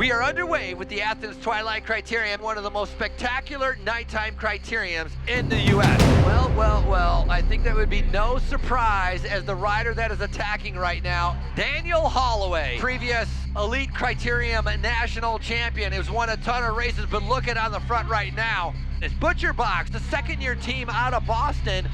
We are underway with the Athens Twilight Criterium, one of the most spectacular nighttime criteriums in the U.S. Well, I think that would be no surprise as the rider that is attacking right now, Daniel Holloway, previous elite criterium national champion, has won a ton of races, but look at on the front right now. It's Butcherbox, the second-year team out of Boston.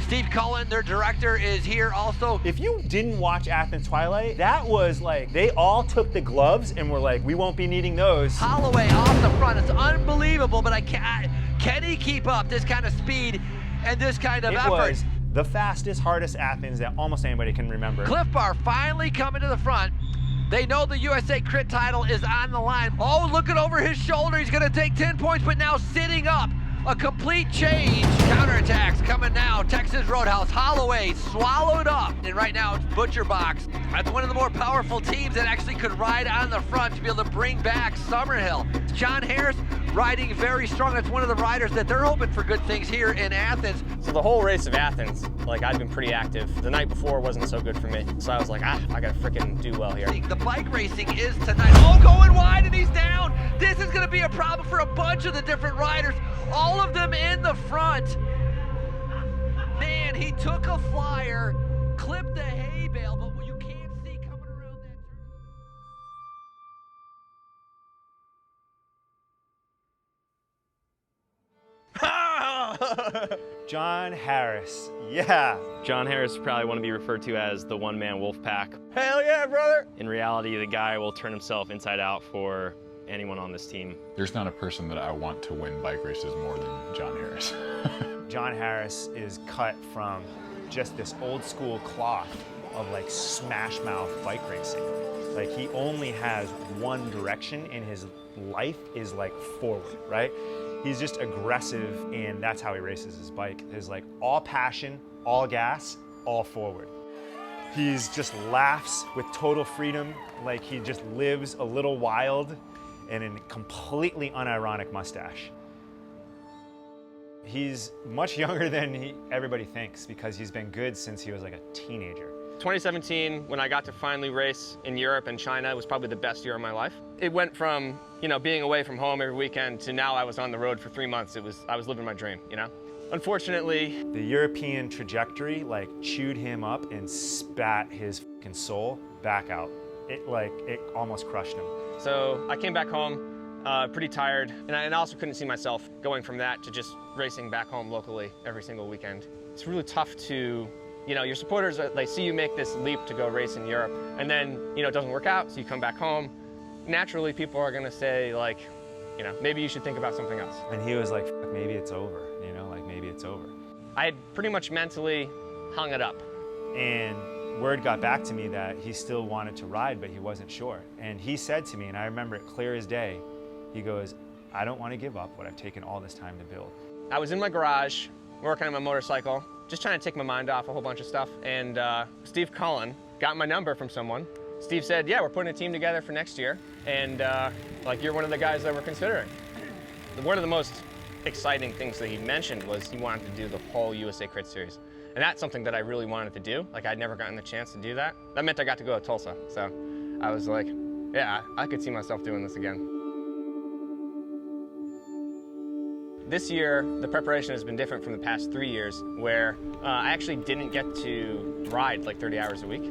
Steve Cullen, their director, is here also. If you didn't watch Athens Twilight, that was like, they all took the gloves and were like, we won't be needing those. Holloway off the front, it's unbelievable, but can he keep up this kind of speed and this kind of effort? It was the fastest, hardest Athens that almost anybody can remember. Cliff Bar finally coming to the front. They know the USA Crit title is on the line. Oh, looking over his shoulder, he's gonna take 10 points, but now sitting up. A complete change. Counterattacks coming now. Texas Roadhouse. Holloway swallowed up. And right now it's Butcherbox. That's one of the more powerful teams that actually could ride on the front to be able to bring back Summerhill. John Harris riding very strong. That's one of the riders that they're hoping for good things here in Athens. So the whole race of Athens, like I'd been pretty active. The night before wasn't so good for me. So I was like, I gotta freaking do well here. The bike racing is tonight. Oh, going wide and he's down. This is gonna be a problem for a bunch of the different riders. All of them in the front. Man, he took a flyer, clipped the hay bale, but what you can't see coming around that turn. John Harris, yeah. John Harris probably want to be referred to as the one-man wolf pack. Hell yeah, brother. In reality, the guy will turn himself inside out for anyone on this team. There's not a person that I want to win bike races more than John Harris. John Harris is cut from just this old school cloth of like smash mouth bike racing. Like he only has one direction in his life is like forward, right? He's just aggressive and that's how he races his bike. Is like all passion, all gas, all forward. He's just laughs with total freedom, like he just lives a little wild and a completely unironic mustache. He's much younger than everybody thinks because he's been good since he was like a teenager. 2017, when I got to finally race in Europe and China, was probably the best year of my life. It went from, being away from home every weekend to now I was on the road for 3 months. I was living my dream, Unfortunately, the European trajectory like chewed him up and spat his fucking soul back out. It almost crushed him. So I came back home pretty tired, and I also couldn't see myself going from that to just racing back home locally every single weekend. It's really tough to, your supporters, they see you make this leap to go race in Europe, and then, it doesn't work out, so you come back home. Naturally, people are gonna say, like, maybe you should think about something else. And he was like, maybe it's over, maybe it's over. I had pretty much mentally hung it up. And word got back to me that he still wanted to ride, but he wasn't sure. And he said to me, and I remember it clear as day, he goes, I don't want to give up what I've taken all this time to build. I was in my garage, working on my motorcycle, just trying to take my mind off a whole bunch of stuff, and Steve Cullen got my number from someone. Steve said, yeah, we're putting a team together for next year, and you're one of the guys that we're considering. One of the most exciting things that he mentioned was he wanted to do the whole USA Crit Series. And that's something that I really wanted to do. Like, I'd never gotten the chance to do that. That meant I got to go to Tulsa. So I was like, yeah, I could see myself doing this again. This year, the preparation has been different from the past 3 years, where I actually didn't get to ride like 30 hours a week.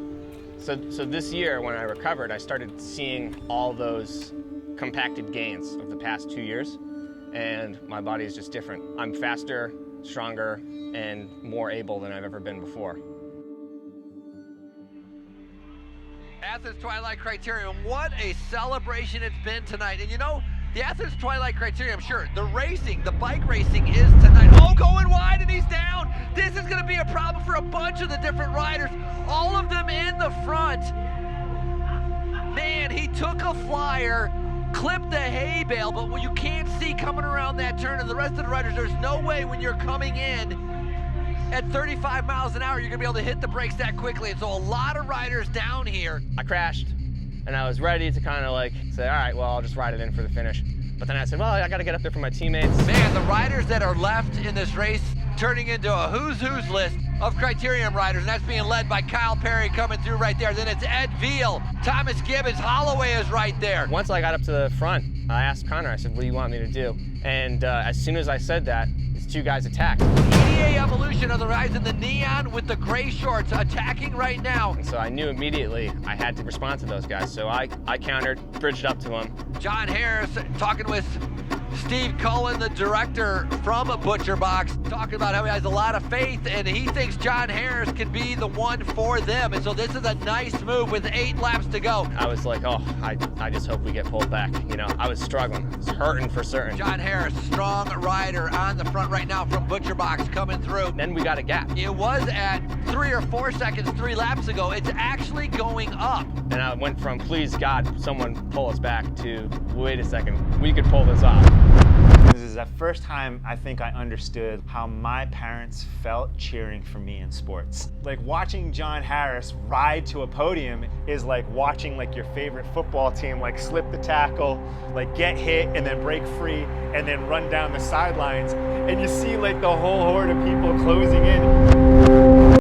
So this year, when I recovered, I started seeing all those compacted gains of the past 2 years, and my body is just different. I'm faster, stronger, and more able than I've ever been before. Athens Twilight Criterium, what a celebration it's been tonight. And the Athens Twilight Criterium, sure, the bike racing is tonight. Oh, going wide and he's down. This is gonna be a problem for a bunch of the different riders. All of them in the front. Man, he took a flyer, clipped the hay bale, but what you can't see coming around that turn and the rest of the riders, there's no way when you're coming in at 35 miles an hour, you're gonna be able to hit the brakes that quickly. And so a lot of riders down here. I crashed, and I was ready to kind of say, all right, well, I'll just ride it in for the finish. But then I said, well, I gotta get up there for my teammates. Man, the riders that are left in this race turning into a who's list. of criterium riders, and that's being led by Kyle Perry coming through right there. Then it's Ed Veal, Thomas Gibbons, Holloway is right there. Once I got up to the front, I asked Connor, I said, what do you want me to do? And as soon as I said that, these two guys attacked. EDA Evolution on the rise in the neon with the gray shorts attacking right now. And so I knew immediately I had to respond to those guys. So I countered, bridged up to them. John Harris talking with Steve Cullen, the director from Butcherbox, talking about how he has a lot of faith and he thinks John Harris can be the one for them. And so this is a nice move with 8 laps to go. I was like, oh, I just hope we get pulled back. You know, I was struggling. I was hurting for certain. John Harris, strong rider on the front right now from Butcherbox coming through. Then we got a gap. It was at 3 or 4 seconds 3 laps ago. It's actually going up. And I went from, please God, someone pull us back, to, wait a second, we could pull this off. This is the first time I think I understood how my parents felt cheering for me in sports. Like watching John Harris ride to a podium is like watching like your favorite football team like slip the tackle, like get hit and then break free and then run down the sidelines, and you see like the whole horde of people closing in.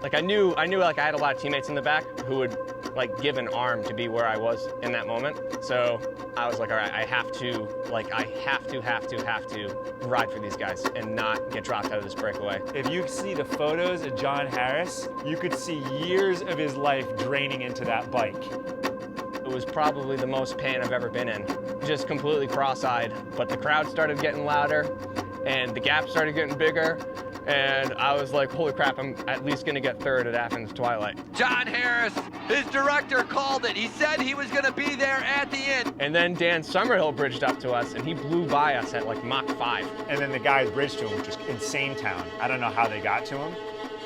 Like I knew like I had a lot of teammates in the back who would like give an arm to be where I was in that moment. So I was like, all right, I have to ride for these guys and not get dropped out of this breakaway. If you see the photos of John Harris, you could see years of his life draining into that bike. It was probably the most pain I've ever been in. Just completely cross-eyed, but the crowd started getting louder and the gap started getting bigger. And I was like, holy crap, I'm at least gonna get 3rd at Athens Twilight. John Harris, his director called it. He said he was gonna be there at the end. And then Dan Summerhill bridged up to us and he blew by us at like Mach 5. And then the guys bridged to him, which is insane town. I don't know how they got to him,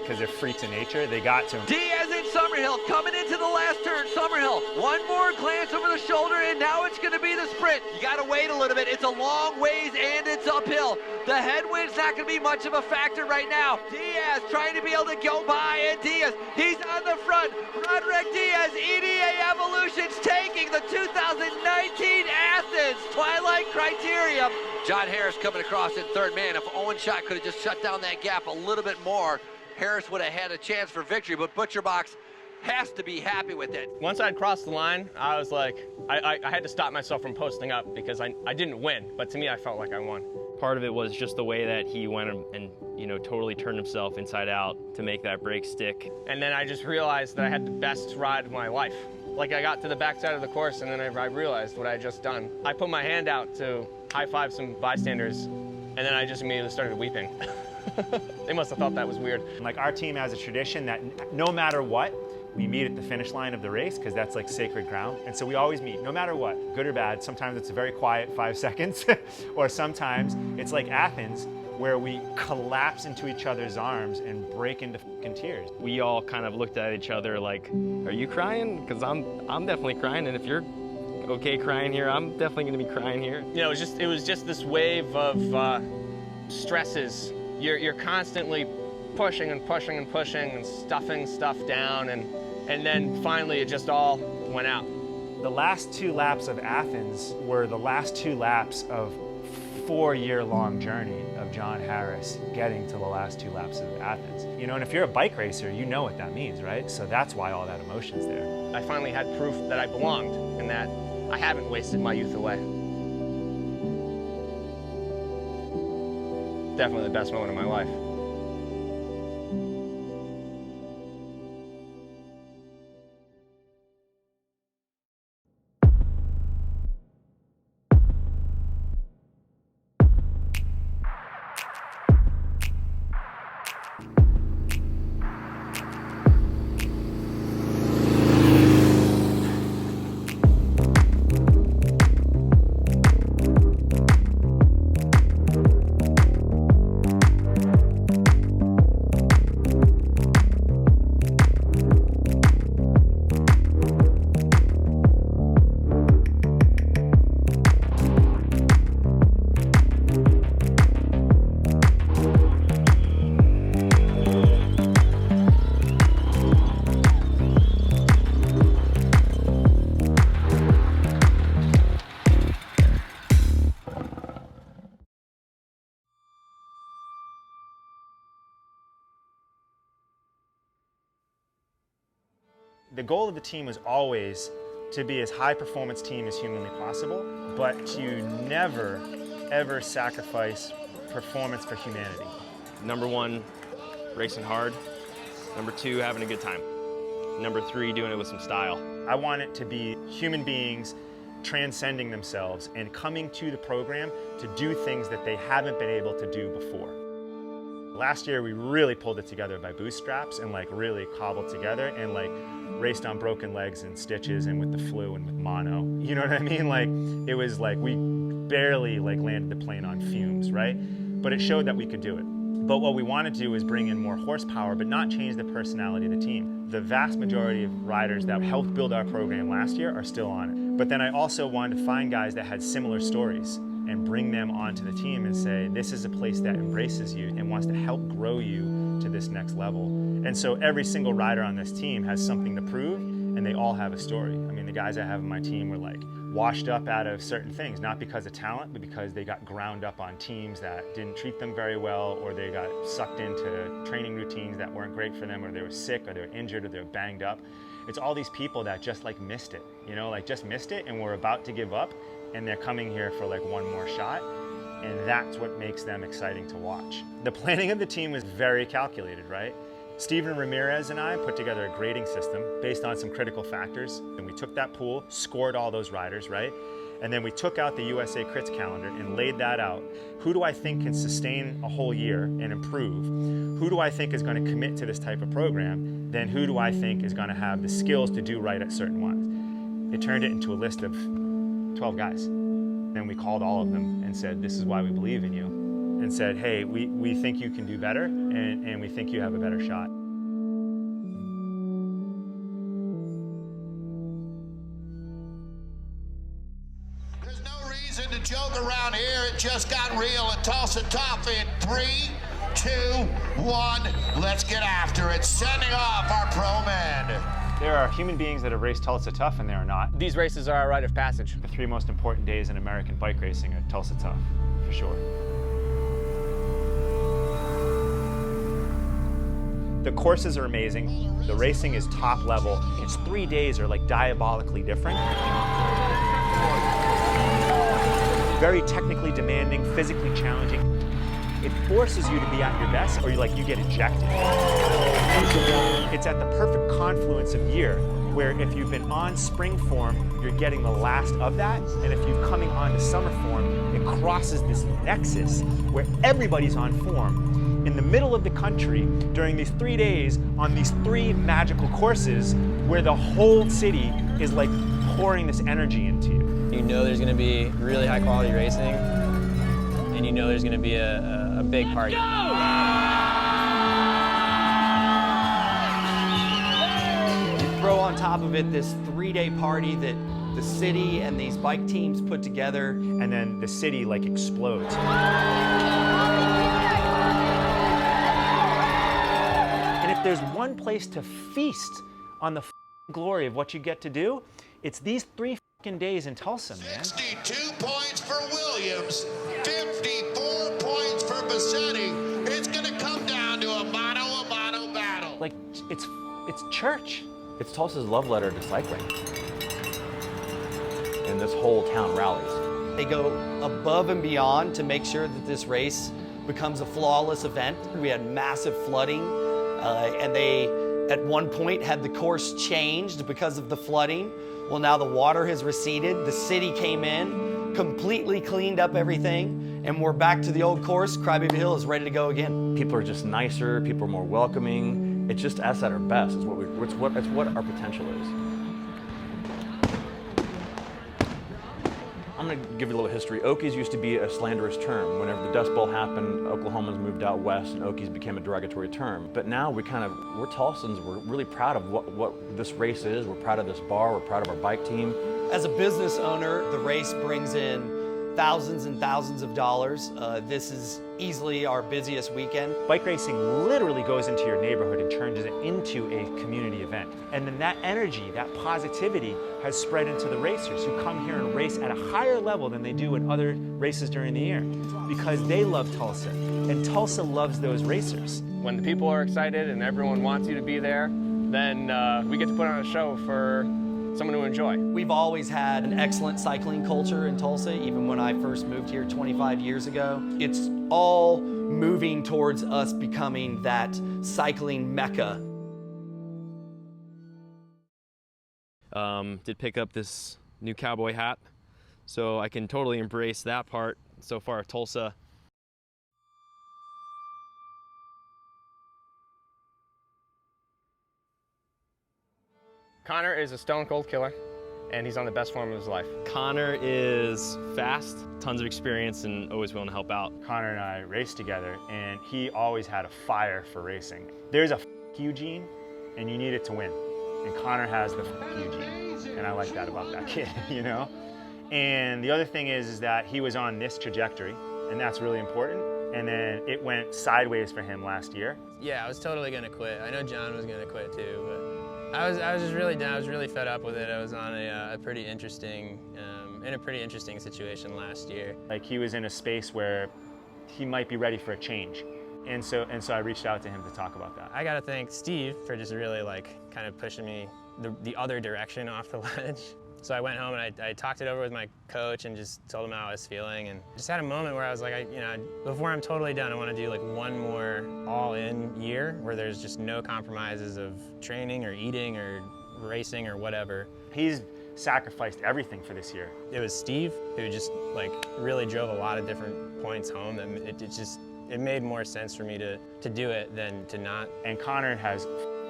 because they're freaks of nature. They got to him. Diaz and Summerhill coming into the last turn. Summerhill, one more glance over the shoulder, and now it's going to be the sprint. You got to wait a little bit. It's a long ways, and it's uphill. The headwind's not going to be much of a factor right now. Diaz trying to be able to go by, and Diaz, he's on the front. Roderick Diaz, EDA Evolution's taking the 2019 Athens Twilight Criterium. John Harris coming across in 3rd. Man, if Owen Schott could have just shut down that gap a little bit more, Harris would have had a chance for victory, but Butcherbox has to be happy with it. Once I'd crossed the line, I was like, I had to stop myself from posting up because I didn't win, but to me, I felt like I won. Part of it was just the way that he went and you know, totally turned himself inside out to make that brake stick. And then I just realized that I had the best ride of my life. Like I got to the backside of the course and then I realized what I had just done. I put my hand out to high-five some bystanders and then I just immediately started weeping. They must have thought that was weird. Like our team has a tradition that no matter what, we meet at the finish line of the race because that's like sacred ground. And so we always meet, no matter what, good or bad. Sometimes it's a very quiet 5 seconds, or sometimes it's like Athens, where we collapse into each other's arms and break into fucking tears. We all kind of looked at each other like, are you crying? Because I'm definitely crying, and if you're okay crying here, I'm definitely gonna be crying here. You know, it was just this wave of stresses. You're constantly pushing and pushing and pushing and stuffing stuff down, and then finally it just all went out. The last 2 laps of Athens were the last 2 laps of 4-year-long journey of John Harris getting to the last 2 laps of Athens. You know, and if you're a bike racer, you know what that means, right? So that's why all that emotion's there. I finally had proof that I belonged and that I haven't wasted my youth away. Definitely the best moment of my life. The goal of the team was always to be as high performance team as humanly possible, but to never, ever sacrifice performance for humanity. Number 1, racing hard. Number 2, having a good time. Number 3, doing it with some style. I want it to be human beings transcending themselves and coming to the program to do things that they haven't been able to do before. Last year, we really pulled it together by bootstraps and like really cobbled together and like raced on broken legs and stitches and with the flu and with mono. You know what I mean? Like, it was like we barely like landed the plane on fumes, right? But it showed that we could do it. But what we want to do is bring in more horsepower, but not change the personality of the team. The vast majority of riders that helped build our program last year are still on it. But then I also wanted to find guys that had similar stories and bring them onto the team and say, this is a place that embraces you and wants to help grow you to this next level. And so every single rider on this team has something to prove, and they all have a story. I mean, the guys I have on my team were like washed up out of certain things, not because of talent, but because they got ground up on teams that didn't treat them very well, or they got sucked into training routines that weren't great for them, or they were sick, or they were injured, or they were banged up. It's all these people that just like missed it, you know, like just missed it and were about to give up, and they're coming here for like one more shot, and that's what makes them exciting to watch. The planning of the team was very calculated, right? Steven Ramirez and I put together a grading system based on some critical factors, and we took that pool, scored all those riders, right? And then we took out the USA Crits calendar and laid that out. Who do I think can sustain a whole year and improve? Who do I think is going to commit to this type of program? Then who do I think is going to have the skills to do right at certain ones? It turned it into a list of 12 guys. Then we called all of them and said, this is why we believe in you. And said, hey, we think you can do better, and we think you have a better shot. There's no reason to joke around here. It just got real at Tulsa Tough in 3, 2, 1. Let's get after it. Sending off our pro men. There are human beings that have raced Tulsa Tough, and there are not. These races are a rite of passage. The 3 most important days in American bike racing are Tulsa Tough, for sure. The courses are amazing. The racing is top level. Its 3 days are like diabolically different. Very technically demanding, physically challenging. It forces you to be at your best, or you get ejected. It's at the perfect confluence of year, where if you've been on spring form, you're getting the last of that, and if you're coming on to summer form, it crosses this nexus where everybody's on form in the middle of the country during these 3 days on these 3 magical courses where the whole city is like pouring this energy into you. You know there's going to be really high quality racing, and you know there's going to be a big party. You throw on top of it this 3-day party that the city and these bike teams put together. And then the city like explodes. And if there's one place to feast on the glory of what you get to do, it's these 3 days in Tulsa, man. 62 points for Williams, 54 points for Bassetti. It's going to come down to a mano battle. Like, it's church. It's Tulsa's love letter to cycling. And this whole town rallies. They go above and beyond to make sure that this race becomes a flawless event. We had massive flooding, and they, at one point, had the course changed because of the flooding. Well, now the water has receded. The city came in, completely cleaned up everything, and we're back to the old course. Crybaby Hill is ready to go again. People are just nicer, people are more welcoming. It's just us at our best. It's what our potential is. I'm going to give you a little history. Okies used to be a slanderous term. Whenever the Dust Bowl happened, Oklahomans moved out west and Okies became a derogatory term. But now we're Tulsans, we're really proud of what this race is. We're proud of this bar, we're proud of our bike team. As a business owner, the race brings in thousands and thousands of dollars. This is easily our busiest weekend. Bike racing literally goes into your neighborhood and turns it into a community event. And then that energy, that positivity has spread into the racers who come here and race at a higher level than they do in other races during the year because they love Tulsa and Tulsa loves those racers. When the people are excited and everyone wants you to be there, then we get to put on a show for someone to enjoy. We've always had an excellent cycling culture in Tulsa, even when I first moved here 25 years ago. It's all moving towards us becoming that cycling mecca. Did pick up this new cowboy hat, so I can totally embrace that part so far of Tulsa. Connor is a stone cold killer, and he's on the best form of his life. Connor is fast, tons of experience, and always willing to help out. Connor and I raced together, and he always had a fire for racing. There's a you gene, and you need it to win. And Connor has the you gene, and I like that about that kid, you know? And the other thing is that he was on this trajectory, and that's really important. And then it went sideways for him last year. Yeah, I was totally gonna quit. I know John was gonna quit too, but I was just really down. I was really fed up with it. I was on a pretty interesting, in a pretty interesting situation last year. Like he was in a space where he might be ready for a change. And so I reached out to him to talk about that. I gotta thank Steve for just really kind of pushing me the other direction off the ledge. So I went home and I talked it over with my coach and just told him how I was feeling, and just had a moment where I was like, before I'm totally done, I want to do like one more all-in year where there's just no compromises of training or eating or racing or whatever. He's sacrificed everything for this year. It was Steve who just really drove a lot of different points home, and it made more sense for me to do it than to not. And Connor has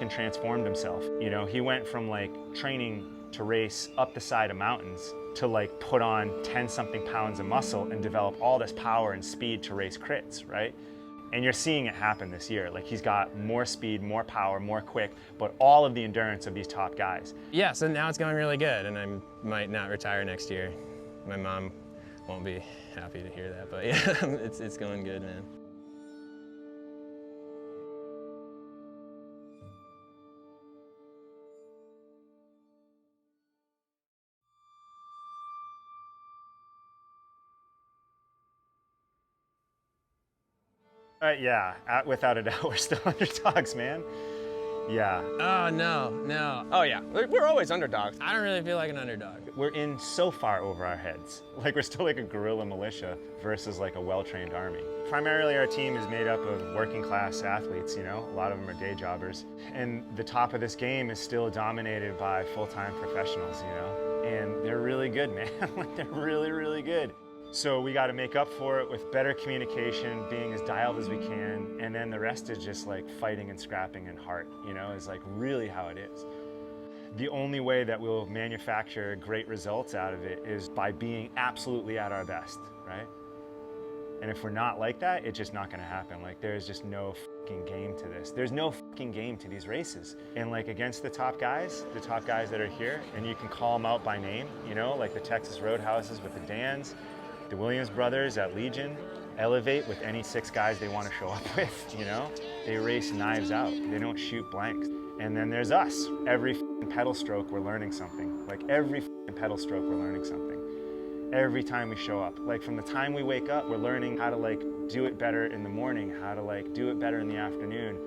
transformed himself. You know, he went from training to race up the side of mountains to put on 10-something pounds of muscle and develop all this power and speed to race crits, right? And you're seeing it happen this year. He's got more speed, more power, more quick, but all of the endurance of these top guys. Yeah, so now it's going really good, and I might not retire next year. My mom won't be happy to hear that, but yeah, it's going good, man. Yeah, without a doubt, we're still underdogs, man. Yeah. Oh, no. Oh yeah, we're always underdogs. I don't really feel like an underdog. We're in so far over our heads. We're still a guerrilla militia versus a well-trained army. Primarily our team is made up of working class athletes, a lot of them are day jobbers. And the top of this game is still dominated by full-time professionals, and they're really good, man. They're really, really good. So we got to make up for it with better communication, being as dialed as we can, and then the rest is just fighting and scrapping and heart, is really how it is. The only way that we'll manufacture great results out of it is by being absolutely at our best, right? And if we're not like that, it's just not going to happen. There's just no fucking game to this. There's no fucking game to these races. And against the top guys that are here, and you can call them out by name, the Texas Roadhouses with the Dans, the Williams brothers at Legion elevate with any 6 guys they want to show up with, They race knives out. They don't shoot blanks. And then there's us. Every pedal stroke, we're learning something. Every pedal stroke, we're learning something. Every time we show up. From the time we wake up, we're learning how to do it better in the morning, how to do it better in the afternoon.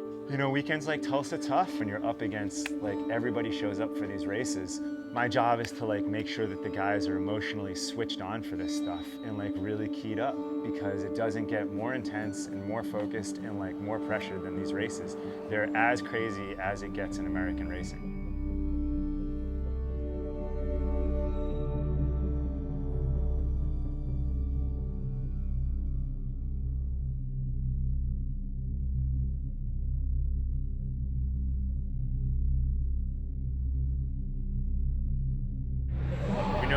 Weekends like Tulsa Tough, when you're up against, everybody shows up for these races. My job is to make sure that the guys are emotionally switched on for this stuff and really keyed up, because it doesn't get more intense and more focused and more pressure than these races. They're as crazy as it gets in American racing.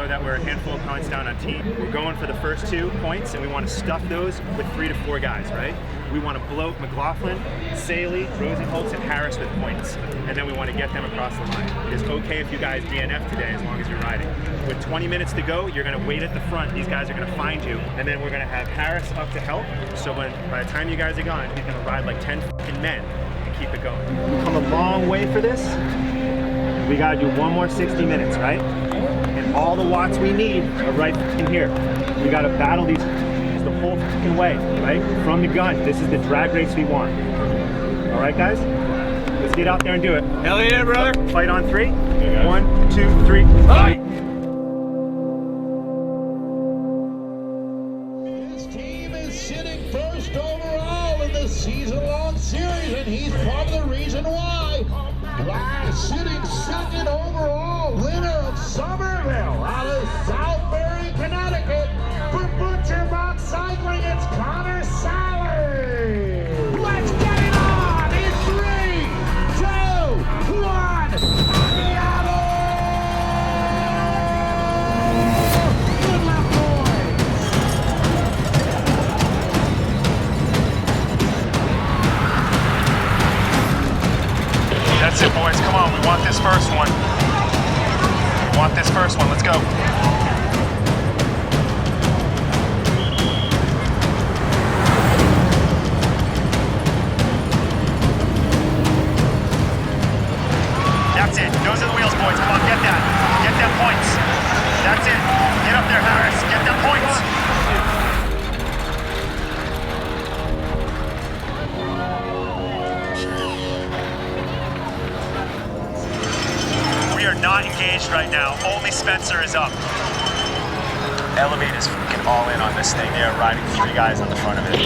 That we're a handful of points down on team. We're going for the first 2 points, and we want to stuff those with 3 to 4 guys, right? We want to bloat McLaughlin, Sallee, Rosenholtz, and Harris with points, and then we want to get them across the line. It is okay if you guys DNF today as long as you're riding. With 20 minutes to go, you're going to wait at the front. These guys are going to find you, and then we're going to have Harris up to help. So by the time you guys are gone, he's going to ride 10 fucking men and keep it going. We've come a long way for this. We got to do one more 60 minutes, right? And all the watts we need are right in here. We got to battle these the whole fucking way, right? From the gun. This is the drag race we want. All right, guys? Let's get out there and do it. Hell yeah, brother. Fight on 3. 1, 2, 3, fight! His team is sitting first overall in the season-long series, and he's part of the reason why. Glass sitting second overall, winner of Somerville out of Southbury, Connecticut. For Butcherbox Cycling, it's Sallee. Let's get it on in 3, 2, 1. Good luck, boys. That's it, boys. Come on, we want this first one. We want this first one. Let's go. That's it. Those are the wheels, boys. Come on, get that. Get them points. That's it. Get up there, Harris. Get them points. We are not engaged right now. Only Spencer is up. Elevate is freaking all in on this thing. They are riding 3 guys on the front of it.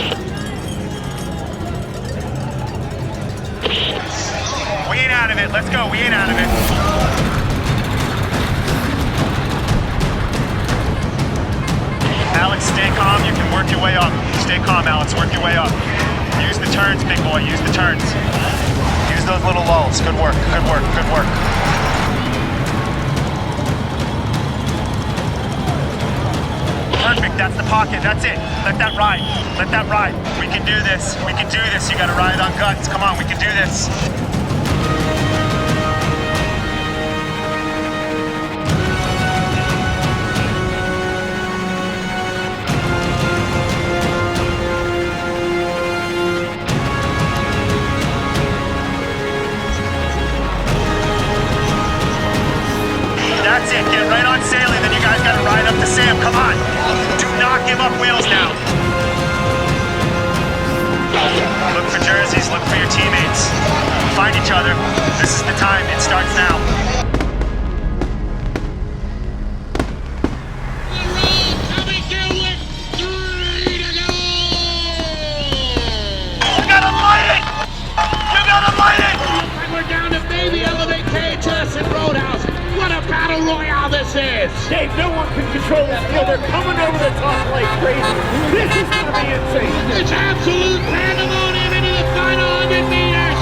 We ain't out of it. Let's go. We ain't out of it. Alex, stay calm. You can work your way up. Stay calm, Alex. Work your way up. Use the turns, big boy. Use the turns. Use those little lulls. Good work. Good work. Good work. Perfect. That's the pocket. That's it. Let that ride. Let that ride. We can do this. We can do this. You got to ride on guts. Come on. We can do this. That's it, get right on Sallee, then you guys gotta ride up to Sam, come on. Do not give up wheels now. Look for jerseys, look for your teammates. Find each other, this is the time, it starts now. Coming through with 3 to go. You gotta light it! You gotta light it! And we're down to Baby Elevate, KHS, and Roadhouse. What a battle royale this is! Dave, no one can control this field. They're coming over the top like crazy. This is gonna be insane. It's absolute pandemonium into the final 100 meters!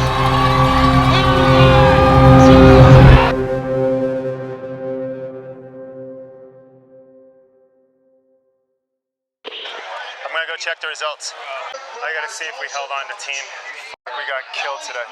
I'm gonna go check the results. I gotta see if we held on to team. We got killed today.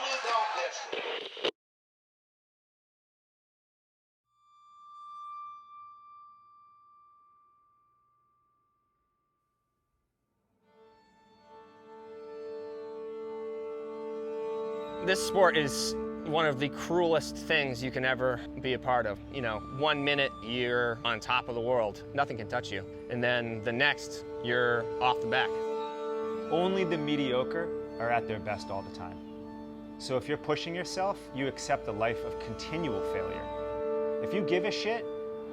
This sport is one of the cruelest things you can ever be a part of. You know, 1 minute you're on top of the world, nothing can touch you. And then the next, you're off the back. Only the mediocre are at their best all the time. So if you're pushing yourself, you accept a life of continual failure. If you give a shit,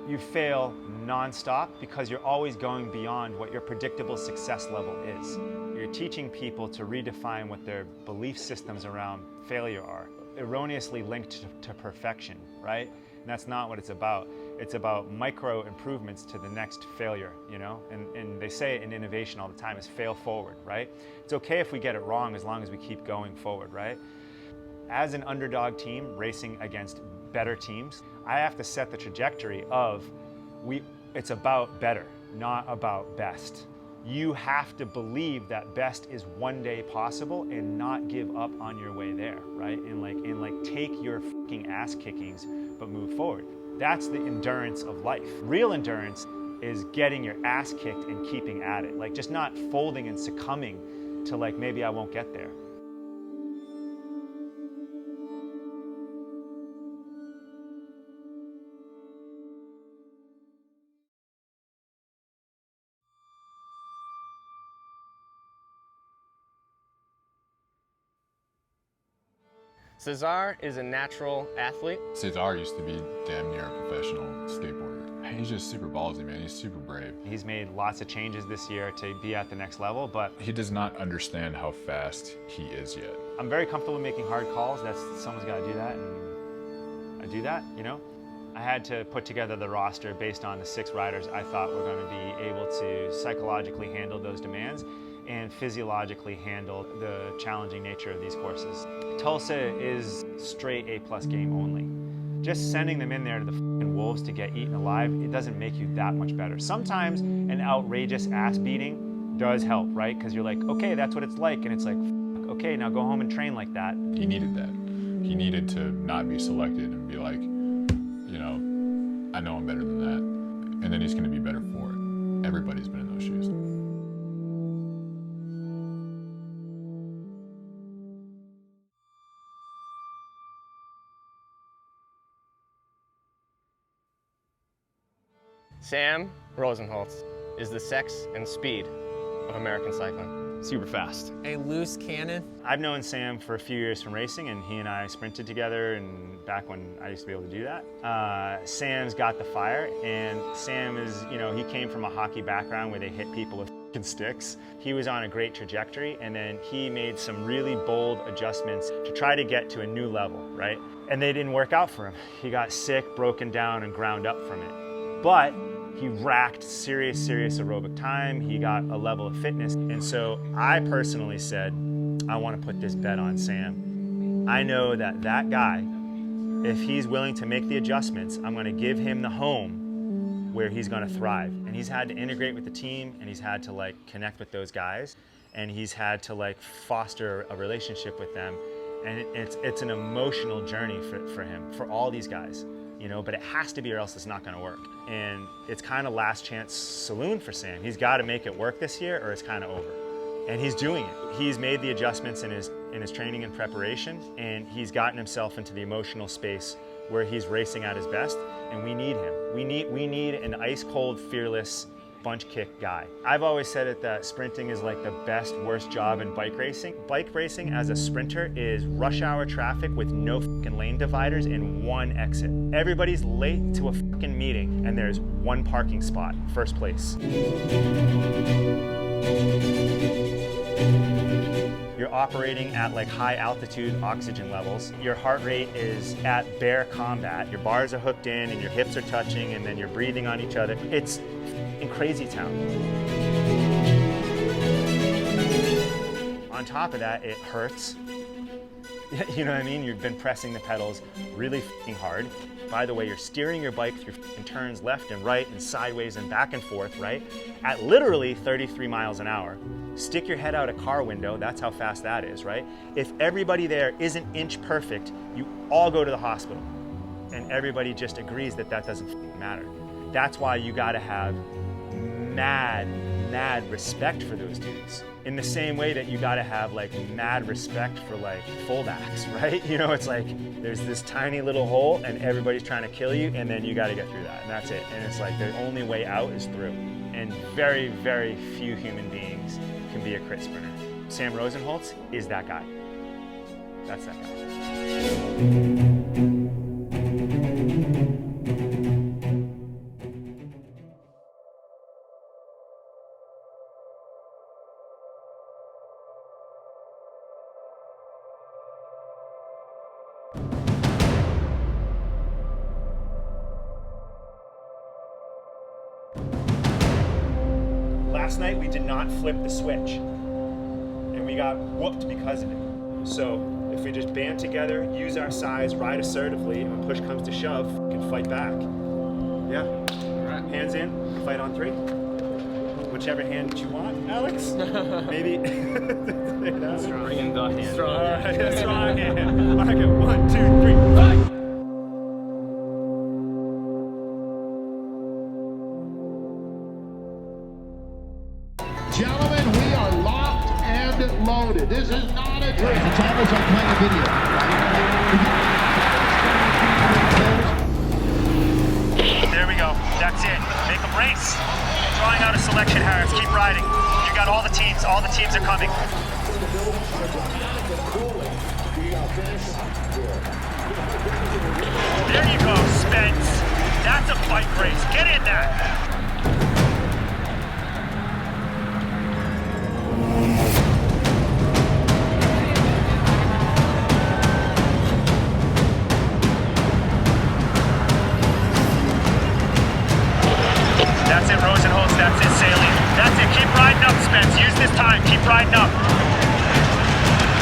you fail nonstop because you're always going beyond what your predictable success level is. You're teaching people to redefine what their belief systems around failure are, erroneously linked to perfection, right? And that's not what it's about. It's about micro improvements to the next failure, you know? And they say in innovation all the time is fail forward, right? It's okay if we get it wrong as long as we keep going forward, right? As an underdog team racing against better teams, I have to set the trajectory of it's about better, not about best. You have to believe that best is one day possible and not give up on your way there, right? And take your fucking ass kickings, but move forward. That's the endurance of life. Real endurance is getting your ass kicked and keeping at it. Like just not folding and succumbing to like, maybe I won't get there. Cesar is a natural athlete. Cesar used to be damn near a professional skateboarder. He's just super ballsy, man. He's super brave. He's made lots of changes this year to be at the next level, but He does not understand how fast he is yet. I'm very comfortable making hard calls. Someone's got to do that, and I do that, you know? I had to put together the roster based on the 6 riders I thought were going to be able to psychologically handle those demands and physiologically handle the challenging nature of these courses. Tulsa is straight A+ game only. Just sending them in there to the f***ing wolves to get eaten alive, it doesn't make you that much better. Sometimes an outrageous ass beating does help, right? Because you're like, okay, that's what it's like, and it's like, okay, now go home and train like that. He needed that. He needed to not be selected and be like, you know, I know I'm better than that. And then he's going to be better for it. Everybody's been in those shoes. Sam Rosenholtz is the sex and speed of American cycling. Super fast. A loose cannon. I've known Sam for a few years from racing, and he and I sprinted together, and back when I used to be able to do that. Sam's got the fire, and Sam is, you know, he came from a hockey background where they hit people with f***ing sticks. He was on a great trajectory, and then he made some really bold adjustments to try to get to a new level, right? And they didn't work out for him. He got sick, broken down, and ground up from it. But he racked serious aerobic time. He got a level of fitness. And so I personally said, I want to put this bet on Sam. I know that that guy, if he's willing to make the adjustments, I'm going to give him the home where he's going to thrive. And he's had to integrate with the team, and he's had to like connect with those guys, and he's had to like foster a relationship with them. And it's an emotional journey for him, for all these guys. You know, but it has to be or else it's not going to work. And it's kind of last chance saloon for Sam. He's got to make it work this year or it's kind of over. And he's doing it. He's made the adjustments in his training and preparation, and he's gotten himself into the emotional space where he's racing at his best, and we need him. We need an ice cold, fearless, bunch kick guy. I've always said it that sprinting is like the best, worst job in bike racing. Bike racing as a sprinter is rush hour traffic with no fucking lane dividers and one exit. Everybody's late to a fucking meeting and there's one parking spot, first place. You're operating at like high altitude oxygen levels. Your heart rate is at bare combat. Your bars are hooked in and your hips are touching and then you're breathing on each other. It's in crazy town. On top of that, it hurts. You know what I mean? You've been pressing the pedals really f***ing hard. By the way, you're steering your bike through f***ing turns left and right and sideways and back and forth, right? At literally 33 miles an hour. Stick your head out a car window, that's how fast that is, right? If everybody there isn't inch perfect, you all go to the hospital. And everybody just agrees that that doesn't f***ing matter. That's why you gotta have mad respect for those dudes. In the same way that you gotta have like mad respect for like fullbacks, right? You know, it's like there's this tiny little hole and everybody's trying to kill you and then you gotta get through that and that's it. And it's like the only way out is through. And very few human beings can be a crit sprinter. Sam Rosenholtz is that guy. That's that guy. Last night we did not flip the switch and we got whooped because of it. So if we just band together, use our size, ride assertively, and when push comes to shove, we can fight back. Yeah? Hands in, fight on 3. Whichever hand you want, Alex. Maybe. Bring in the hand. Strong. All right, strong hand. All right, go. 1, 2, 3, fight! Gentlemen, we are locked and loaded. This is not a drill. It's almost like playing a video. There we go. That's it. Make a brace. Drawing out a selection, Harris. Keep riding. You got all the teams. All the teams are coming. There you go, Spence. That's a bike race. Get in that. That's it, Rosenholz. That's it, Sallee. That's it. Keep riding up, Spence. Use this time. Keep riding up.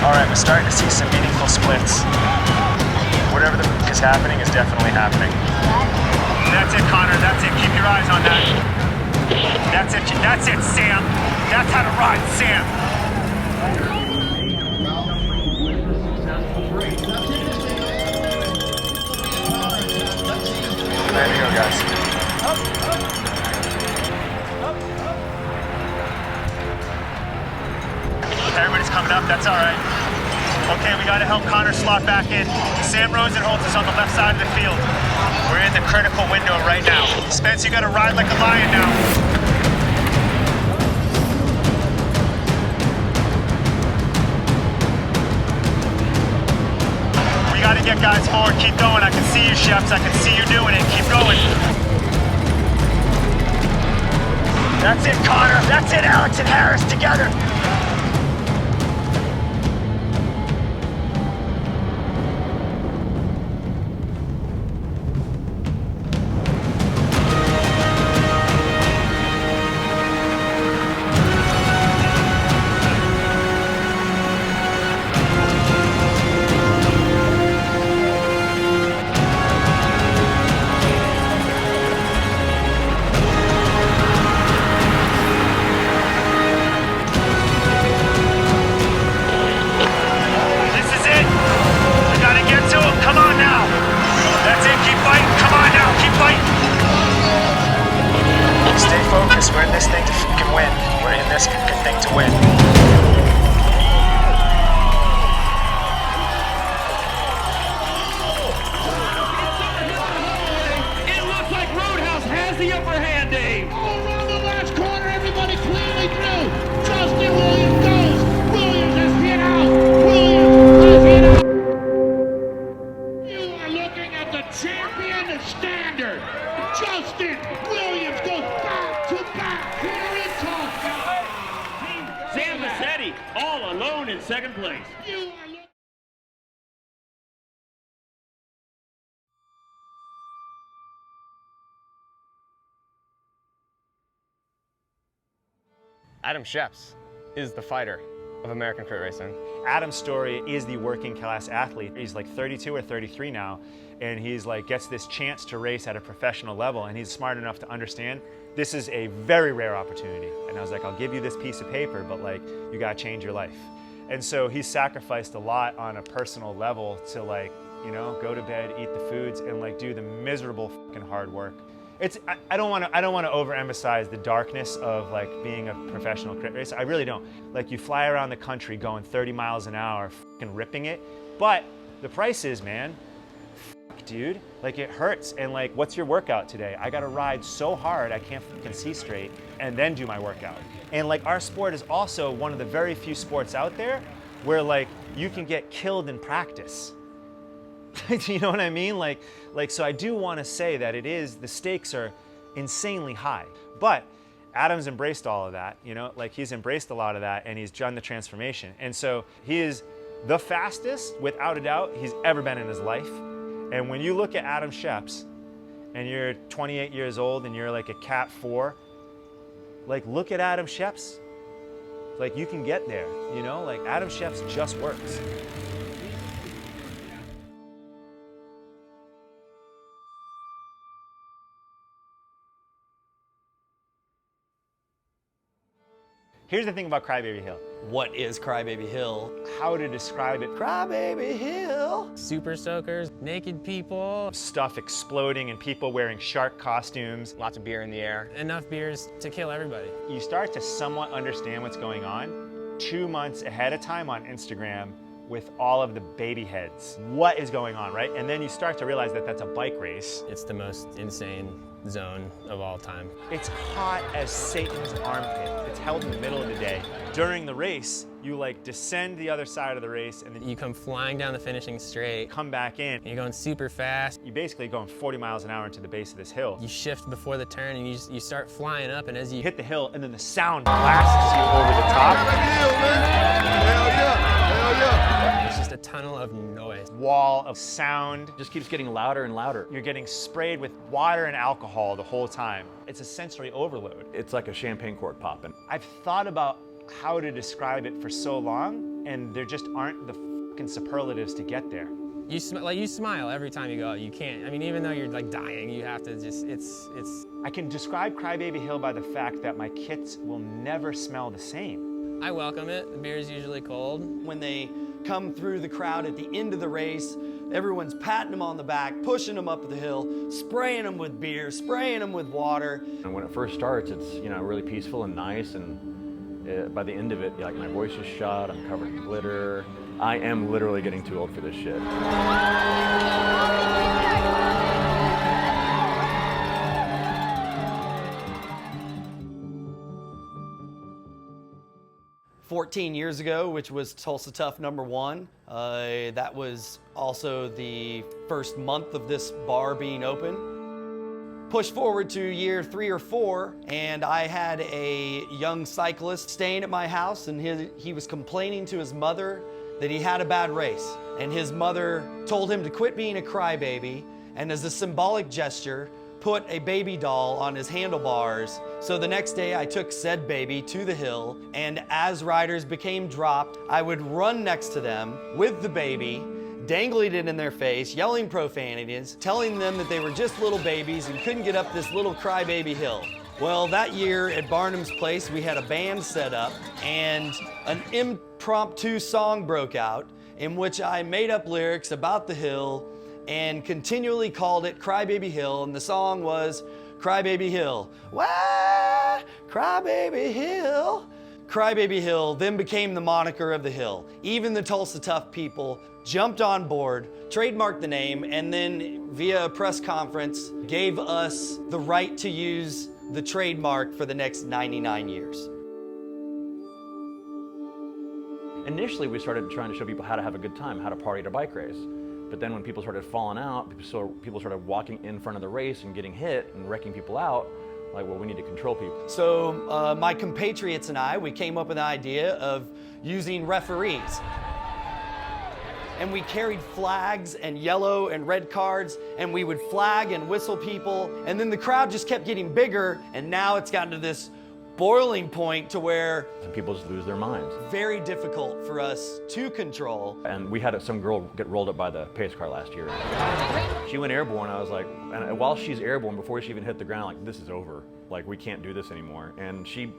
All right, we're starting to see some meaningful splits. Whatever the f is happening is definitely happening. That's it, Connor. That's it. Keep your eyes on that. That's it. That's it, Sam. That's how to ride, Sam. There we go, guys. Everybody's coming up. That's all right. Okay, we got to help Connor slot back in. Sam Rosenholz is on the left side of the field. We're in the critical window right now. Spence, you got to ride like a lion now. We got to get guys forward. Keep going. I can see you, Schepps. I can see you doing it. Keep going. That's it, Connor. That's it, Alex and Harris together. We're in this thing to fucking win. We're in this thing to win. It looks like Roadhouse has the upper hand, Dave. All around the last corner, everybody cleanly through. Justin Williams goes. Williams has hit out. Williams has hit out. You are looking at the champion standard. Justin Williams goes back to back here in Tulsa. Sam Massetti all alone in second place. You are looking. Adam Schepps is the fighter of American crit racing. Adam's story is the working class athlete. He's like 32 or 33 now, and he's like gets this chance to race at a professional level, and he's smart enough to understand this is a very rare opportunity. And I was like, I'll give you this piece of paper, but like you gotta change your life. And so he sacrificed a lot on a personal level to like, you know, go to bed, eat the foods, and like do the miserable fucking hard work. I don't want to overemphasize the darkness of like being a professional crit racer. I really don't. Like you fly around the country going 30 miles an hour, fucking ripping it. But the price is, man, fuck, dude. Like it hurts. And like, what's your workout today? I gotta ride so hard I can't fucking see straight and then do my workout. And like our sport is also one of the very few sports out there where like you can get killed in practice. You know what I mean? Like, so I do want to say that the stakes are insanely high. But Adam's embraced all of that, you know, like he's embraced a lot of that and he's done the transformation. And so he is the fastest, without a doubt, he's ever been in his life. And when you look at Adam Schepps and you're 28 years old and you're like a Cat 4, like look at Adam Schepps. Like you can get there, you know, like Adam Schepps just works. Here's the thing about Crybaby Hill. What is Crybaby Hill? How to describe it. Crybaby Hill. Super soakers, naked people, Stuff exploding and people wearing shark costumes. Lots of beer in the air. enough beers to kill everybody. You start to somewhat understand what's going on 2 months ahead of time on Instagram with all of the baby heads. What is going on, right? And then you start to realize that that's a bike race. It's the most insane zone of all time. It's hot as Satan's armpit. It's held in the middle of the day. During the race, you like descend the other side of the race and then You come flying down the finishing straight. come back in. And you're going super fast. You basically going 40 miles an hour into the base of this hill. You shift before the turn and you start flying up, and as you You hit the hill and then the sound blasts you over the top. it's just a tunnel of noise. Wall of sound. Just keeps getting louder and louder. You're getting sprayed with water and alcohol the whole time. It's a sensory overload. It's like a champagne cork popping. I've thought about how to describe it for so long, and there just aren't the fucking superlatives to get there. You smile every time you go out. You can't. I mean, even though you're like dying, you have to just. It's. I can describe Crybaby Hill by the fact that my kits will never smell the same. I welcome it. The beer is usually cold. When they come through the crowd at the end of the race, everyone's patting them on the back, pushing them up the hill, spraying them with beer, spraying them with water. And when it first starts, it's really peaceful and nice, and by the end of it, like my voice is shot, I'm covered in glitter. I am literally getting too old for this shit. 14 years ago, which was Tulsa Tough #1. That was also the first month of this bar being open. Push forward to year 3 or 4, and I had a young cyclist staying at my house, and he was complaining to his mother that he had a bad race. And his mother told him to quit being a crybaby, and as a symbolic gesture, put a baby doll on his handlebars. So the next day I took said baby to the hill, and as riders became dropped, I would run next to them with the baby, dangling it in their face, yelling profanities, telling them that they were just little babies and couldn't get up this little crybaby hill. Well, that year at Barnum's place, we had a band set up, and an impromptu song broke out in which I made up lyrics about the hill and continually called it Crybaby Hill, and the song was Crybaby Hill. Why, Crybaby Hill? Crybaby Hill then became the moniker of the hill. Even the Tulsa Tough people jumped on board, trademarked the name, and then via a press conference gave us the right to use the trademark for the next 99 years. Initially, we started trying to show people how to have a good time, how to party at a bike race. But then when people started falling out, people started walking in front of the race and getting hit and wrecking people out, like, well, we need to control people. So my compatriots and I, we came up with the idea of using referees. And we carried flags and yellow and red cards, and we would flag and whistle people, and then the crowd just kept getting bigger, and now it's gotten to this boiling point to where people just lose their minds. Very difficult for us to control. And we had some girl get rolled up by the pace car last year. She went airborne. I was like, and while she's airborne, before she even hit the ground, like, this is over. Like, we can't do this anymore. And she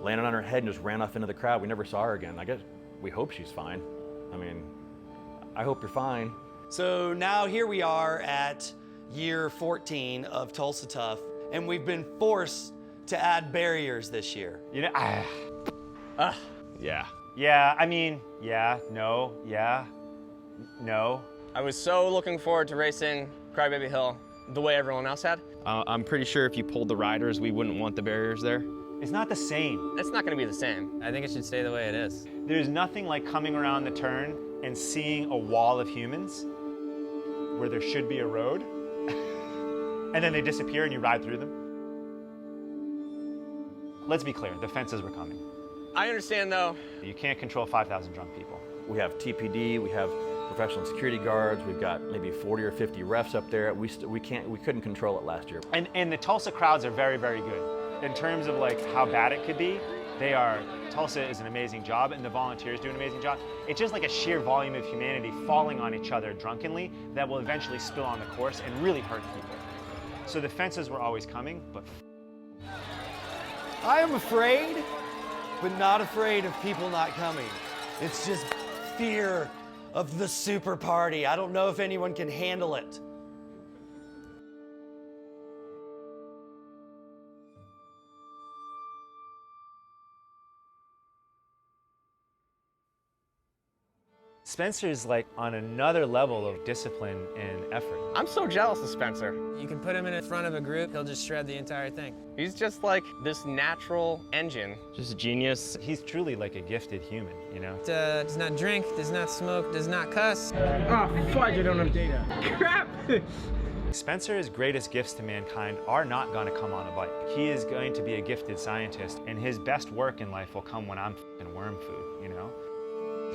landed on her head and just ran off into the crowd. We never saw her again. I guess we hope she's fine. I mean, I hope you're fine. So now here we are at year 14 of Tulsa Tough, and we've been forced to add barriers this year. You know, Yeah. yeah, I mean, yeah, no, yeah, no. I was so looking forward to racing Crybaby Hill the way everyone else had. I'm pretty sure if you pulled the riders, we wouldn't want the barriers there. It's not the same. It's not going to be the same. I think it should stay the way it is. There's nothing like coming around the turn and seeing a wall of humans where there should be a road, and then they disappear and you ride through them. Let's be clear, the fences were coming. I understand, though. You can't control 5,000 drunk people. We have TPD, we have professional security guards, we've got maybe 40 or 50 refs up there. We couldn't control it last year. And the Tulsa crowds are very, very good. In terms of like how bad it could be, Tulsa is an amazing job and the volunteers do an amazing job. It's just like a sheer volume of humanity falling on each other drunkenly that will eventually spill on the course and really hurt people. So the fences were always coming, but I am afraid, but not afraid of people not coming. It's just fear of the super party. I don't know if anyone can handle it. Spencer's like on another level of discipline and effort. I'm so jealous of Spencer. You can put him in front of a group, he'll just shred the entire thing. He's just like this natural engine. Just a genius. He's truly like a gifted human, you know? Does not drink, does not smoke, does not cuss. Oh, fudge, I don't have data. Crap! Spencer's greatest gifts to mankind are not going to come on a bike. He is going to be a gifted scientist, and his best work in life will come when I'm f***ing worm food, you know?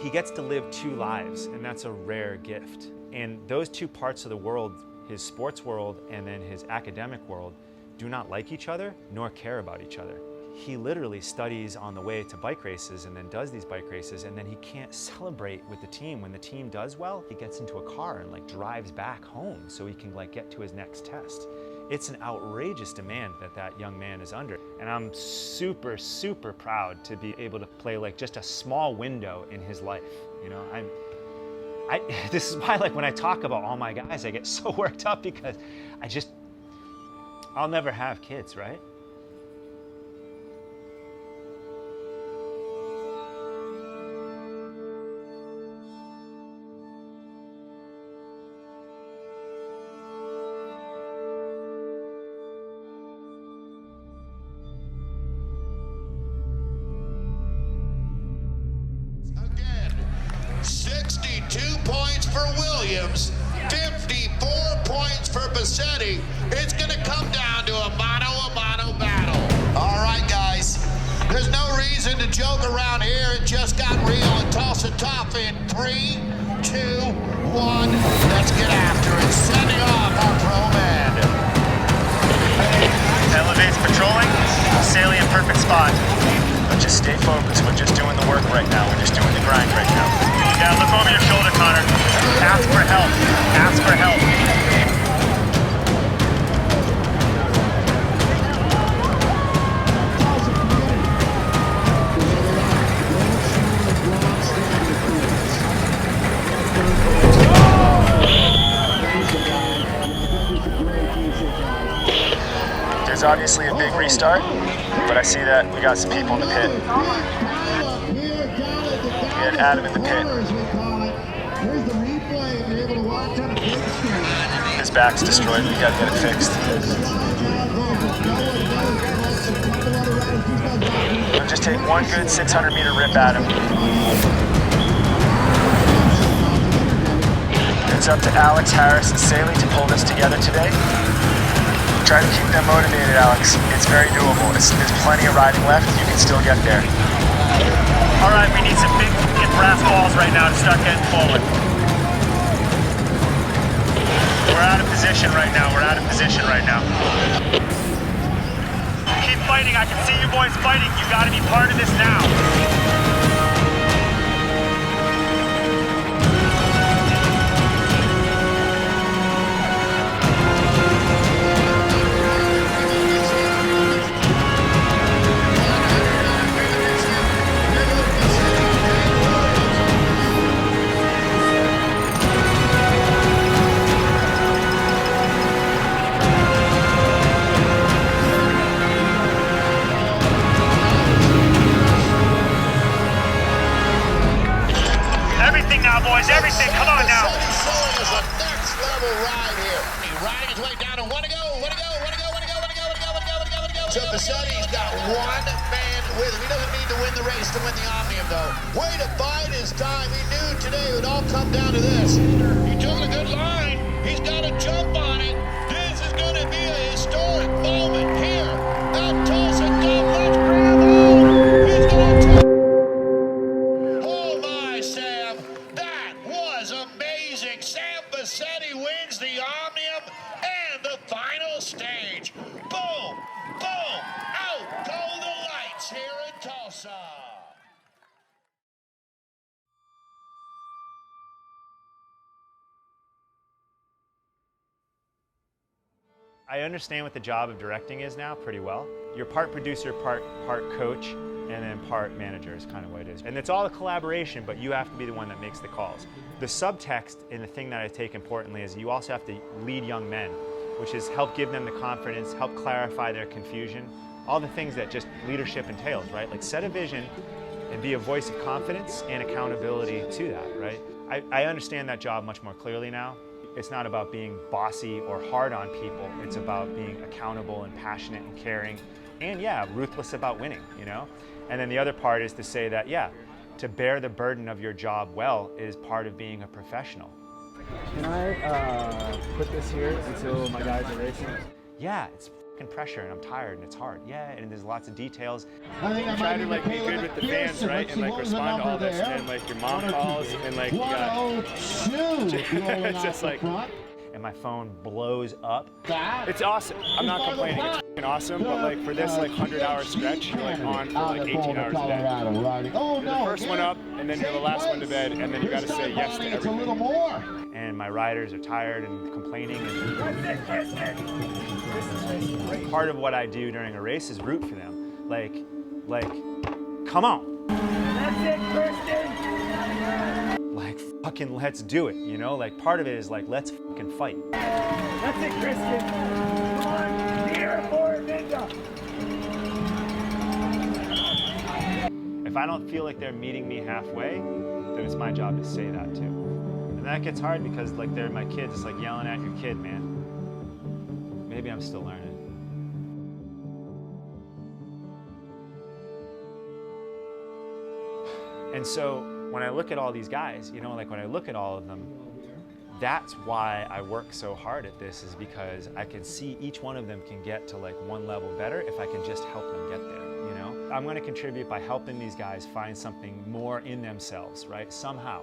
He gets to live two lives, and that's a rare gift. And those two parts of the world, his sports world and then his academic world, do not like each other nor care about each other. He literally studies on the way to bike races and then does these bike races, and then he can't celebrate with the team. When the team does well, he gets into a car and like drives back home so he can like get to his next test. It's an outrageous demand that that young man is under. And I'm super, super proud to be able to play like just a small window in his life. You know, this is why like when I talk about all my guys, I get so worked up because I'll never have kids, right? Again, 62 points for Williams, 54 points for Bassetti. It's going to come down to a mano battle. All right, guys, there's no reason to joke around here. It just got real at Tulsa Tough in 3, 2, 1. Let's get after it. Sending off our pro man. Elevates patrolling, Sallee in perfect spot. But just stay focused. We're just doing the work right now. We're just doing the grind right now. Yeah, look over your shoulder, Connor. Ask for help. Ask for help. There's obviously a big restart, but I see that we got some people in the pit. We had Adam in the pit. His back's destroyed, we gotta get it fixed. We'll just take one good 600-meter rip at him. It's up to Alex, Harris, and Sallee to pull this together today. Try to keep them motivated, Alex. It's very doable. There's plenty of riding left. You can still get there. All right, we need some big brass balls right now to start getting forward. We're out of position right now. We're out of position right now. Keep fighting. I can see you boys fighting. You got to be part of this now. Boys, everything, come on now. Sallee is a next level ride here. He's riding his way down and want to go. So Bassetti's got one man with him. He doesn't need to win the race to win the Omnium, though. Way to bide his time. He knew today it would all come down to this. He took a good line. He's got to jump on it. This is going to be a historic moment here at Tulsa Tough. Let's grab on. He's going to Bassetti wins the Omnium and the final stage. Boom, boom, out go the lights here in Tulsa. I understand what the job of directing is now pretty well. You're part producer, part coach, and then part manager is kind of what it is. And it's all a collaboration, but you have to be the one that makes the calls. The subtext and the thing that I take importantly is you also have to lead young men, which is help give them the confidence, help clarify their confusion, all the things that just leadership entails, right? Like set a vision and be a voice of confidence and accountability to that, right? I understand that job much more clearly now. It's not about being bossy or hard on people. It's about being accountable and passionate and caring and, yeah, ruthless about winning, you know? And then the other part is to say that, yeah, to bear the burden of your job well is part of being a professional. Can I put this here until my guys are racing? Yeah, it's fucking pressure and I'm tired and it's hard. Yeah, and there's lots of details. Try to like be good with the fans, right? And like respond to all this. And like your mom calls and like you got it's just like, and my phone blows up. it's awesome. I'm not complaining. It's fucking awesome. But like for this like 100-hour stretch, you're like on for like 18 hours a day. You're the first one up, and then you're the last one to bed, and then you got to say yes to everything. And my riders are tired and complaining. And part of what I do during a race is root for them. Like, come on. That's it, Kristen. Like, fucking let's do it, you know? Like, part of it is like, let's fucking fight. That's it, Kristen. Come on, here for Minda. If I don't feel like they're meeting me halfway, then it's my job to say that too. And that gets hard because like they're my kids. It's like yelling at your kid, man. Maybe I'm still learning. And so when I look at all these guys, you know, like when I look at all of them, that's why I work so hard at this, is because I can see each one of them can get to like one level better if I can just help them get there, you know? I'm gonna contribute by helping these guys find something more in themselves, right? Somehow.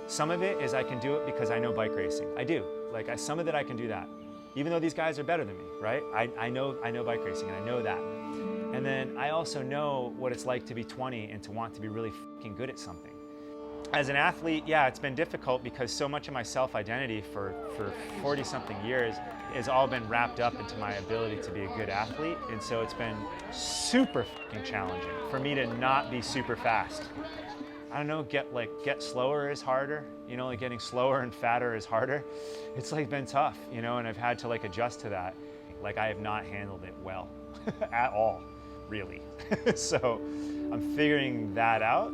Some of it is I can do it because I know bike racing. I do. Like some of it I can do that. Even though these guys are better than me, right? I know bike racing and I know that. And then I also know what it's like to be 20 and to want to be really fucking good at something. As an athlete, yeah, it's been difficult because so much of my self-identity for 40-something years has all been wrapped up into my ability to be a good athlete. And so it's been super fucking challenging for me to not be super fast. I don't know, get slower is harder. You know, like getting slower and fatter is harder. It's like been tough, you know, and I've had to like adjust to that. Like I have not handled it well at all, really. So I'm figuring that out.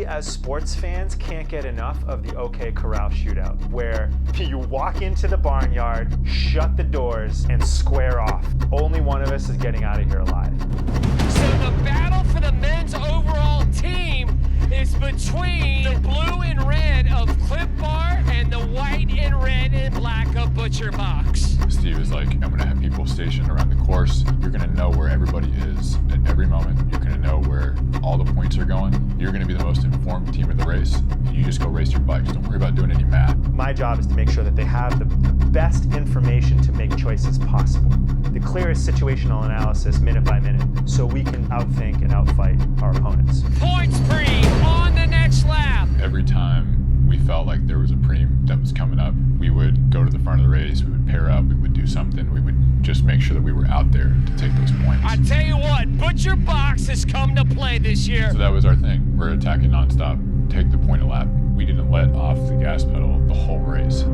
As sports fans can't get enough of the OK Corral shootout, where you walk into the barnyard, shut the doors, and square off. Only one of us is getting out of here alive. So the battle for the men's overall team is between the blue and red of Clip Bar and the white and red and black of Butcherbox. Steve is like, I'm gonna have people stationed around the course. You're gonna know where everybody is at every moment. You're gonna know where all the points are going. You're gonna be the most informed team of the race. And you just go race your bikes. Don't worry about doing any math. My job is to make sure that they have the best information to make choices possible. The clearest situational analysis minute by minute, so we can outthink and outfight our opponents. Points free on the next lap. Every time we felt like there was a preem that was coming up, we would go to the front of the race, we would pair up, we would do something, we would just make sure that we were out there to take those points. I tell you what, Butcherbox has come to play this year. So that was our thing. We're attacking nonstop, take the point a lap. We didn't let off the gas pedal the whole race.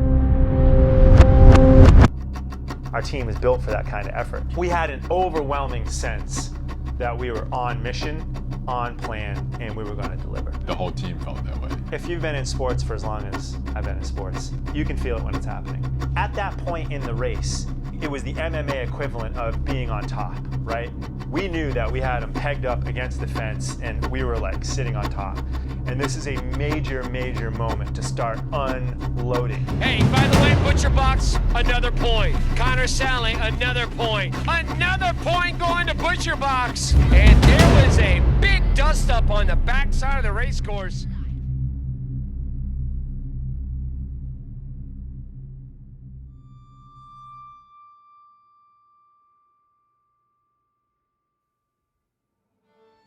Our team is built for that kind of effort. We had an overwhelming sense that we were on mission, on plan, and we were going to deliver. The whole team felt that way. If you've been in sports for as long as I've been in sports, you can feel it when it's happening. At that point in the race, it was the MMA equivalent of being on top, right? We knew that we had them pegged up against the fence and we were like sitting on top. And this is a major, major moment to start unloading. Hey, by the way, Butcherbox, another point. Connor Sallee, another point. Another point going to Butcherbox. And there was a big dust up on the backside of the race course.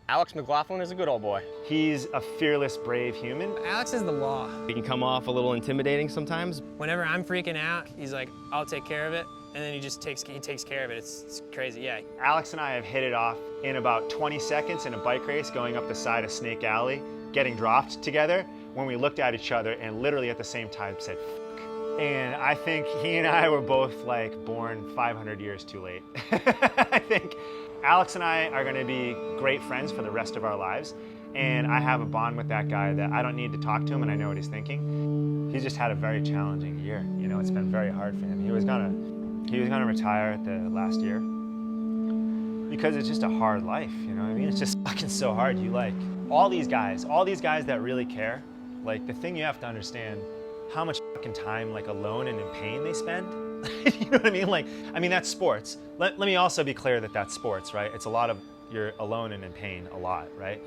Alex McLaughlin is a good old boy. He's a fearless, brave human. Alex is the law. He can come off a little intimidating sometimes. Whenever I'm freaking out, he's like, I'll take care of it. And then he takes care of it. It's crazy, yeah. Alex and I have hit it off in about 20 seconds in a bike race going up the side of Snake Alley, getting dropped together when we looked at each other and literally at the same time said, F**k. And I think he and I were both like born 500 years too late. I think Alex and I are gonna be great friends for the rest of our lives. And I have a bond with that guy that I don't need to talk to him and I know what he's thinking. He's just had a very challenging year. You know, it's been very hard for him. He was gonna retire at the last year because it's just a hard life, you know what I mean? It's just fucking so hard. You like, all these guys that really care, like the thing you have to understand, how much fucking time like alone and in pain they spend. You know what I mean? Like, I mean, that's sports. Let me also be clear that that's sports, right? It's a lot of, you're alone and in pain a lot, right?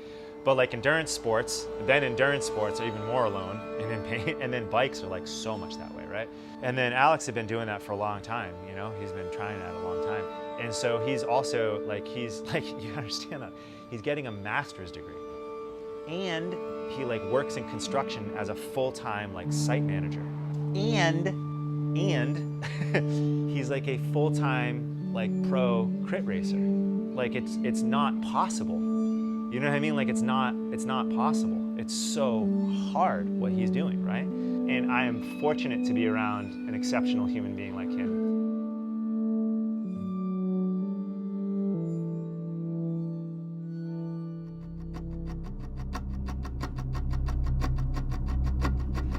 But like endurance sports are even more alone and in pain, and then bikes are like so much that way, right? And then Alex had been doing that for a long time, you know? He's been trying that a long time. And so he's also like, you understand that, he's getting a master's degree. And he like works in construction as a full-time like site manager. And he's like a full-time like pro crit racer. Like it's not possible. You know what I mean? Like it's not possible. It's so hard what he's doing, right? And I am fortunate to be around an exceptional human being like him.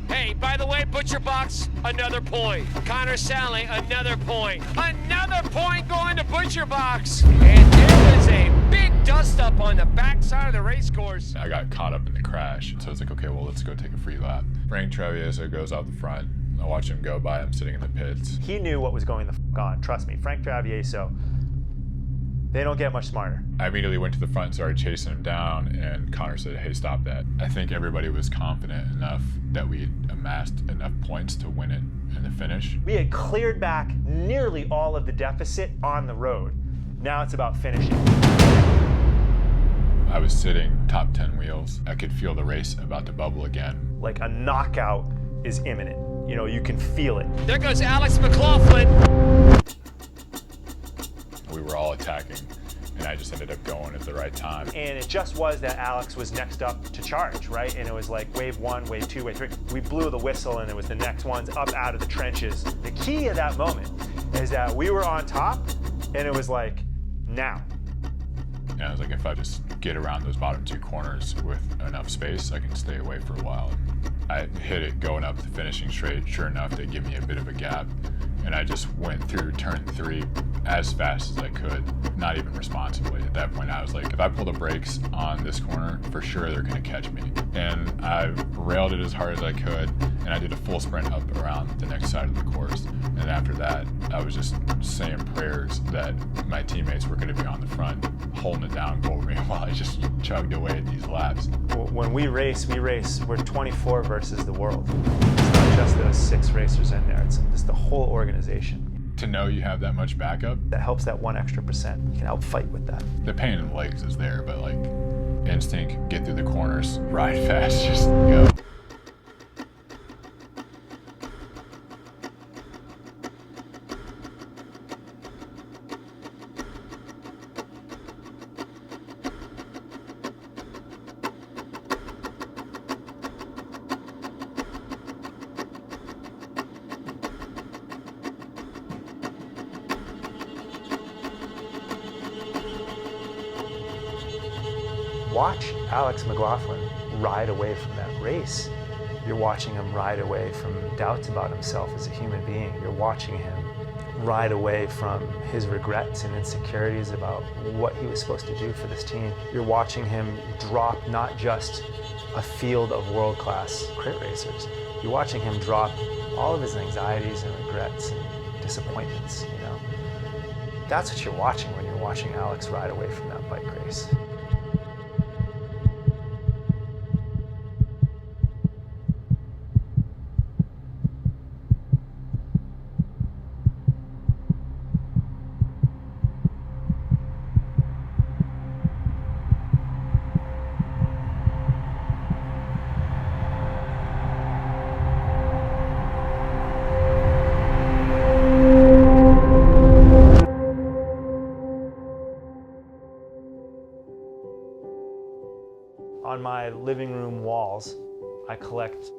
Hey, by the way, Butcherbox, another point. Connor Sallee, another point. Another point going to Butcherbox. And there was a big dust up on the backside of the race course. I got caught up in the crash, so it's like, okay, well, let's go take a free lap. Frank Travieso goes out the front. I watch him go by. I'm sitting in the pits. He knew what was going the f*** on, trust me. Frank Travieso, they don't get much smarter. I immediately went to the front and started chasing him down, and Connor said, hey, stop that. I think everybody was confident enough that we had amassed enough points to win it in the finish. We had cleared back nearly all of the deficit on the road. Now it's about finishing. I was sitting top 10 wheels. I could feel the race about to bubble again. Like a knockout is imminent. You know, you can feel it. There goes Alex McLaughlin. We were all attacking, and I just ended up going at the right time. And it just was that Alex was next up to charge, right? And it was like wave 1, wave 2, wave 3. We blew the whistle and it was the next ones up out of the trenches. The key of that moment is that we were on top and it was like, now. And I was like, if I just get around those bottom 2 corners with enough space, I can stay away for a while. I hit it going up the finishing straight. Sure enough, they give me a bit of a gap. And I just went through turn 3 as fast as I could, not even responsibly. At that point, I was like, if I pull the brakes on this corner, for sure they're gonna catch me. And I railed it as hard as I could, and I did a full sprint up around the next side of the course. And after that, I was just saying prayers that my teammates were gonna be on the front, holding it down for me while I just chugged away at these laps. When we race, we're 24 versus the world. It's not just those 6 racers in there, it's the whole organization. To know you have that much backup, that helps that 1 extra %. You can help fight with that. The pain in the legs is there, but like instinct, get through the corners, ride fast, just go. Watch Alex McLaughlin ride away from that race. You're watching him ride away from doubts about himself as a human being. You're watching him ride away from his regrets and insecurities about what he was supposed to do for this team. You're watching him drop not just a field of world-class crit racers. You're watching him drop all of his anxieties and regrets and disappointments, you know. That's what you're watching when you're watching Alex ride away from that bike race. On my living room walls, I collect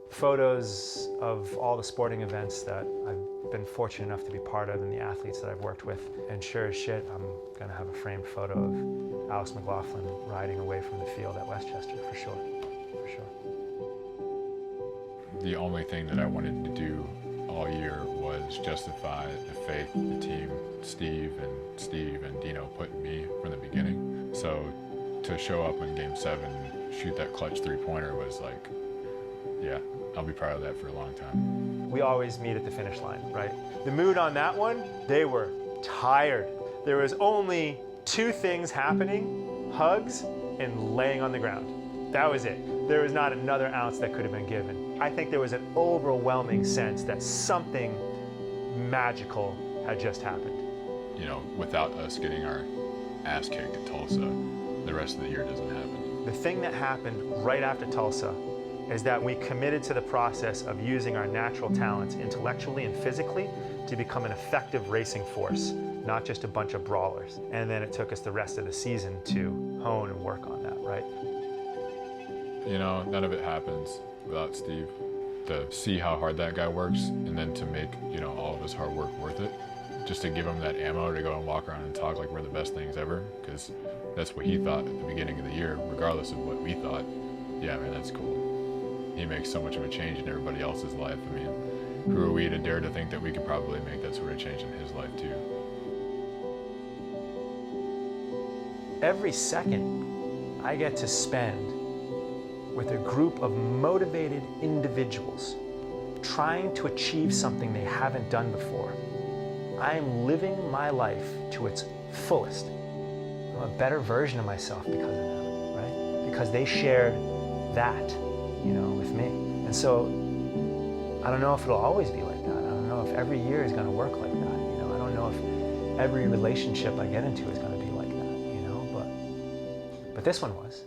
photos of all the sporting events that I've been fortunate enough to be part of and the athletes that I've worked with. And sure as shit, I'm gonna have a framed photo of Alex McLaughlin riding away from the field at Westchester, for sure, for sure. The only thing that I wanted to do all year was justify the faith the team, Steve and Dino put in me from the beginning. So to show up in Game 7 and shoot that clutch three-pointer was like, yeah, I'll be proud of that for a long time. We always meet at the finish line, right? The mood on that one, they were tired. There was only two things happening, hugs and laying on the ground. That was it. There was not another ounce that could have been given. I think there was an overwhelming sense that something magical had just happened. You know, without us getting our ass kicked at Tulsa, the rest of the year doesn't happen. The thing that happened right after Tulsa is that we committed to the process of using our natural talents intellectually and physically to become an effective racing force, not just a bunch of brawlers. And then it took us the rest of the season to hone and work on that, right? You know, none of it happens without Steve. To see how hard that guy works and then to make, you know, all of his hard work worth it. Just to give him that ammo to go and walk around and talk like we're the best things ever, because that's what he thought at the beginning of the year, regardless of what we thought. Yeah, man, that's cool. He makes so much of a change in everybody else's life. I mean, who are we to dare to think that we could probably make that sort of change in his life too? Every second I get to spend with a group of motivated individuals trying to achieve something they haven't done before, I am living my life to its fullest. I'm a better version of myself because of them, right? Because they shared that, you know, with me. And so I don't know if it'll always be like that. I don't know if every year is going to work like that. You know, I don't know if every relationship I get into is going to be like that. You know, but this one was.